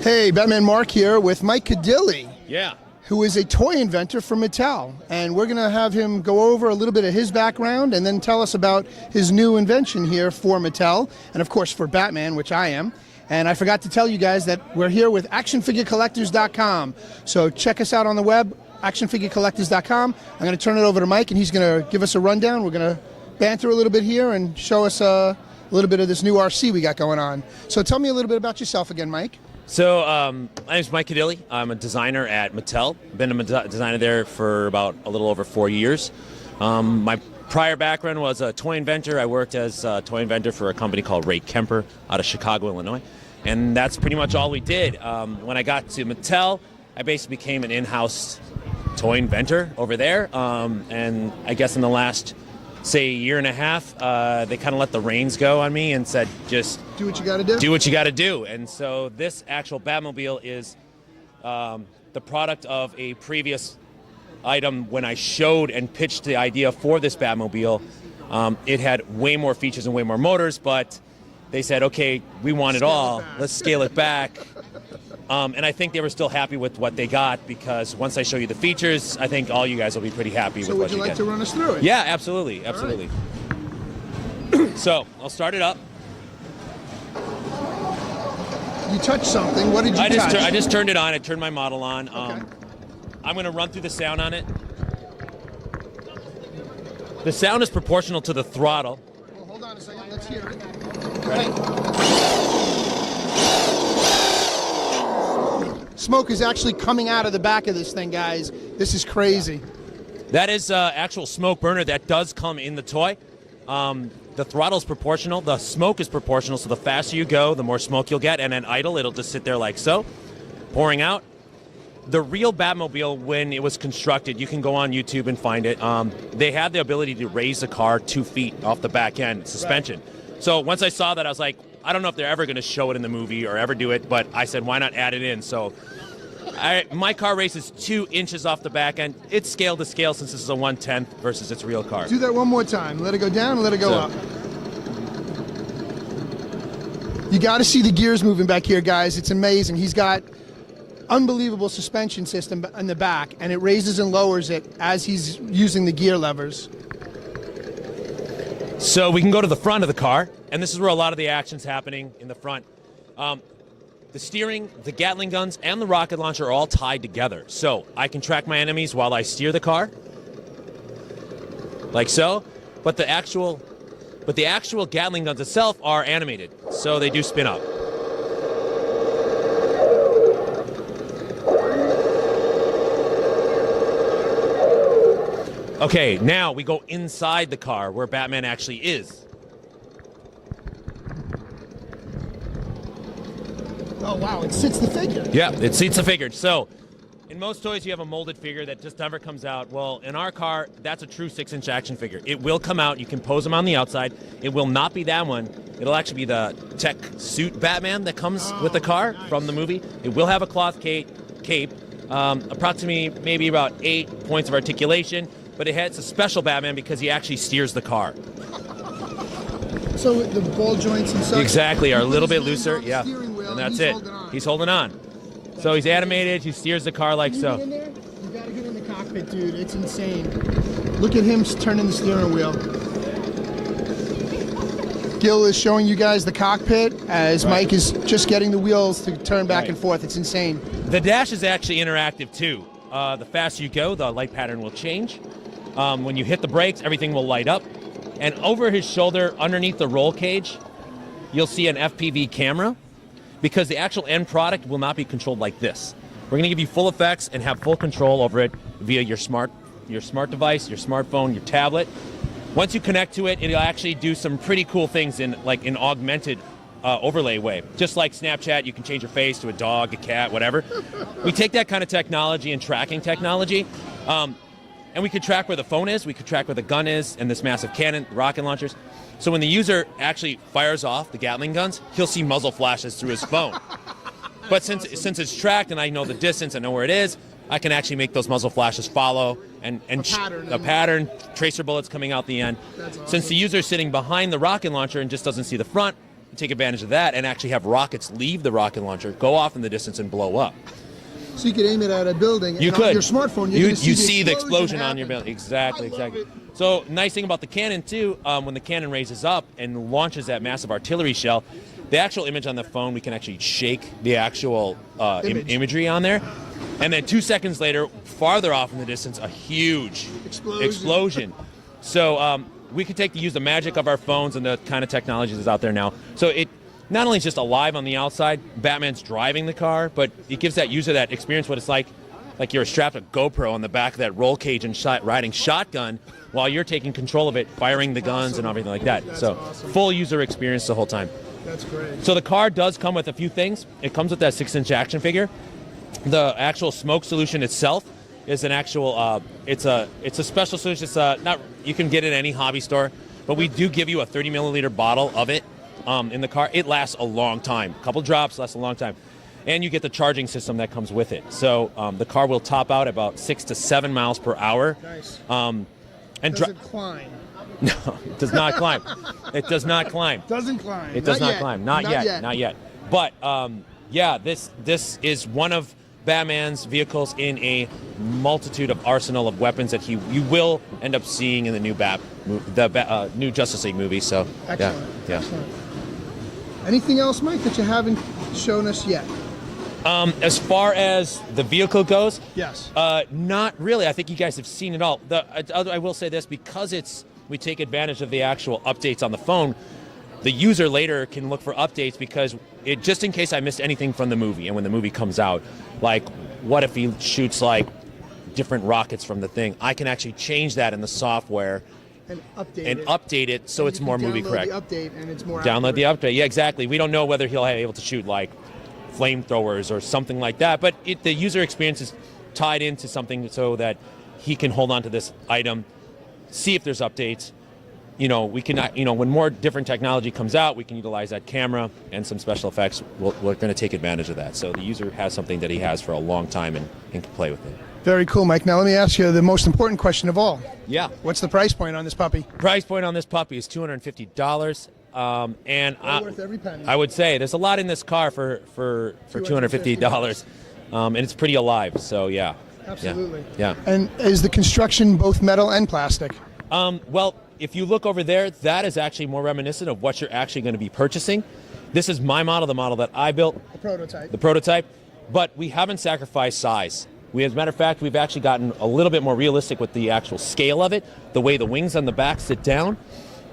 Hey, Batman Mark here with Mike Cadilli, Yeah. who is a toy inventor for Mattel. And we're going to have him go over a little bit of his background and then tell us about his new invention here for Mattel, and of course for Batman, which I am. And I forgot to tell you guys that we're here with actionfigurecollectors.com. So check us out on the web, actionfigurecollectors.com. I'm going to turn it over to Mike, and he's going to give us a rundown. We're going to banter a little bit here and show us a little bit of this new RC we got going on. So tell me a little bit about yourself again, Mike. So my name's Mike Cadilli. I'm a designer at Mattel. Been a designer there for about a little over 4 years. My prior background was a toy inventor. I worked as a toy inventor for a company called Ray Kemper out of Chicago, Illinois. And that's pretty much all we did. When I got to Mattel, I basically became an in-house toy inventor over there. And I guess in the last, say, year and a half, they kind of let the reins go on me and said, just do what you got to do. Do what you got to do. And so this actual Batmobile is the product of a previous item. When I showed and pitched the idea for this Batmobile, it had way more features and way more motors, but they said, okay, we want it all. Let's scale it back. And I think they were still happy with what they got, because once I show you the features, I think all you guys will be pretty happy with what you get. So would you like to run us through it? Yeah, absolutely, absolutely. Right. So I'll start it up. You touched something. What did you touch? I just turned it on. I turned my model on. Okay. I'm going to run through the sound on it. The sound is proportional to the throttle. Well, hold on a second. Let's hear it. Ready? Smoke is actually coming out of the back of this thing, guys. This is crazy. That is actual smoke burner that does come in the toy. The throttle is proportional. The smoke is proportional, so the faster you go, the more smoke you'll get. And at idle, it'll just sit there like so, pouring out. The real Batmobile, when it was constructed, you can go on YouTube and find it. They had the ability to raise the car 2 feet off the back end suspension. Right. So once I saw that, I was like, I don't know if they're ever going to show it in the movie or ever do it, but I said, why not add it in? So my car races 2 inches off the back end. It's scale to scale since this is a 1/10 versus its real car. Do that one more time. Let it go down and let it go up. You got to see the gears moving back here, guys. It's amazing. He's got unbelievable suspension system in the back, and it raises and lowers it as he's using the gear levers. So we can go to the front of the car, and this is where a lot of the action's happening in the front. The steering, the Gatling guns, and the rocket launcher are all tied together. So I can track my enemies while I steer the car, like so. But the actual Gatling guns itself are animated, so they do spin up. Okay, now we go inside the car where Batman actually is. Oh, wow, it sits the figure. Yeah, it seats the figure. So, in most toys, you have a molded figure that just never comes out. Well, in our car, that's a true 6-inch action figure. It will come out. You can pose them on the outside. It will not be that one. It'll actually be the tech suit Batman that comes with the car from the movie. It will have a cloth cape, approximately maybe about 8 points of articulation, but it's a special Batman because he actually steers the car. So the ball joints and such exactly are a little bit looser, yeah, and that's it. He's holding on. So he's animated. He steers the car like so. You gotta get in the cockpit, dude. It's insane. Look at him turning the steering wheel. Gil is showing you guys the cockpit as Mike is just getting the wheels to turn back and forth. It's insane. The dash is actually interactive too. The faster you go, the light pattern will change. When you hit the brakes, everything will light up. And over his shoulder, underneath the roll cage, you'll see an FPV camera, because the actual end product will not be controlled like this. We're going to give you full effects and have full control over it via your smart device, your smartphone, your tablet. Once you connect to it, it'll actually do some pretty cool things in an augmented overlay way. Just like Snapchat, you can change your face to a dog, a cat, whatever. We take that kind of technology and tracking technology, and we could track where the phone is, we could track where the gun is, and this massive cannon, rocket launchers. So when the user actually fires off the Gatling guns, he'll see muzzle flashes through his phone. But since it's tracked and I know the distance, I know where it is, I can actually make those muzzle flashes follow and a pattern, tracer bullets coming out the end. Awesome. Since the user is sitting behind the rocket launcher and just doesn't see the front, take advantage of that and actually have rockets leave the rocket launcher, go off in the distance, and blow up. So you could aim it at a building. You and could. On your smartphone, you see the explosion on happen. your building. Exactly, I love exactly. it. So nice thing about the cannon too, when the cannon raises up and launches that massive artillery shell, the actual image on the phone, we can actually shake the actual imagery on there. And then 2 seconds later, farther off in the distance, a huge explosion. So we can use the magic of our phones and the kind of technology that's out there now. So it not only is just alive on the outside, Batman's driving the car, but it gives that user that experience what it's like you're strapped a GoPro on the back of that roll cage and riding shotgun while you're taking control of it, firing the guns and everything like that. So full user experience the whole time. That's great. So the car does come with a few things. It comes with that 6-inch action figure. The actual smoke solution itself is an actual. It's a special solution. It's not. You can get it at any hobby store, but we do give you a 30 milliliter bottle of it in the car. It lasts a long time. A couple drops lasts a long time, and you get the charging system that comes with it. So the car will top out about 6 to 7 miles per hour. Nice. And does it climb? No, it does not climb. It does not climb. Doesn't climb. It does not climb. Not yet. Not yet. But yeah, this is one of Batman's vehicles in a multitude of arsenal of weapons that you will end up seeing in the new new Justice League movie. So excellent. Yeah. Excellent. Anything else, Mike, that you haven't shown us yet? As far as the vehicle goes, yes. Not really. I think you guys have seen it all. I will say this, because we take advantage of the actual updates on the phone. The user later can look for updates, because just in case I missed anything from the movie, and when the movie comes out, like what if he shoots like different rockets from the thing, I can actually change that in the software and update it so it's more movie correct. Download the update and it's more Download accurate. the update. Yeah, exactly. We don't know whether he'll be able to shoot like flamethrowers or something like that, but the user experience is tied into something so that he can hold on to this item, see if there's updates. We can, when more different technology comes out, we can utilize that camera and some special effects. We're going to take advantage of that. So the user has something that he has for a long time and can play with it. Very cool, Mike. Now let me ask you the most important question of all. Yeah. What's the price point on this puppy? Price point on this puppy is $250. And worth every penny. I would say there's a lot in this car for $250. And it's pretty alive. So yeah. Absolutely. Yeah. And is the construction both metal and plastic? Well, if you look over there, that is actually more reminiscent of what you're actually going to be purchasing. This is my model, the model that I built. The prototype. But we haven't sacrificed size. As a matter of fact, we've actually gotten a little bit more realistic with the actual scale of it, the way the wings on the back sit down,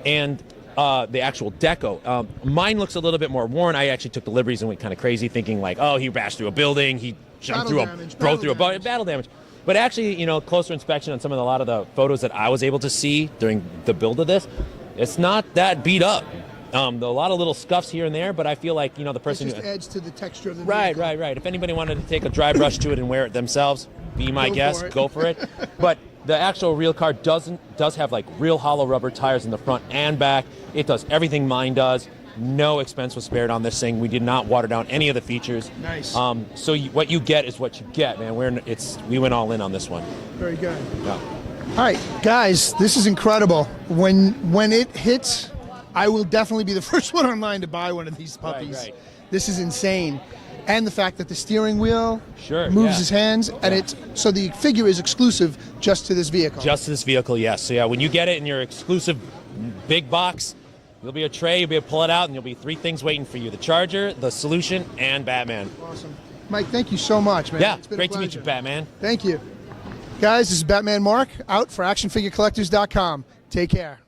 and the actual deco. Mine looks a little bit more worn. I actually took the liberties and went kind of crazy, thinking like, oh, he bashed through a building, he jumped battle damage. But actually, closer inspection on a lot of the photos that I was able to see during the build of this, it's not that beat up. A lot of little scuffs here and there, but I feel like, the person... It just adds to the texture of the vehicle. Right. If anybody wanted to take a dry brush to it and wear it themselves, be my guest, go for it. But the actual real car does have like real hollow rubber tires in the front and back. It does everything mine does. No expense was spared on this thing. We did not water down any of the features. Nice. So what you get is what you get, man. We went all in on this one. Very good. Yeah. All right, guys, this is incredible. When it hits, I will definitely be the first one online to buy one of these puppies. Right. This is insane. And the fact that the steering wheel moves yeah. his hands, and so the figure is exclusive just to this vehicle. Just to this vehicle, yes. So yeah, when you get it in your exclusive big box, there'll be a tray, you'll be able to pull it out, and there'll be 3 things waiting for you: the Charger, the Solution, and Batman. Awesome. Mike, thank you so much, man. Yeah, it's been great a to meet you, Batman. Thank you. Guys, this is Batman Mark, out for ActionFigureCollectors.com. Take care.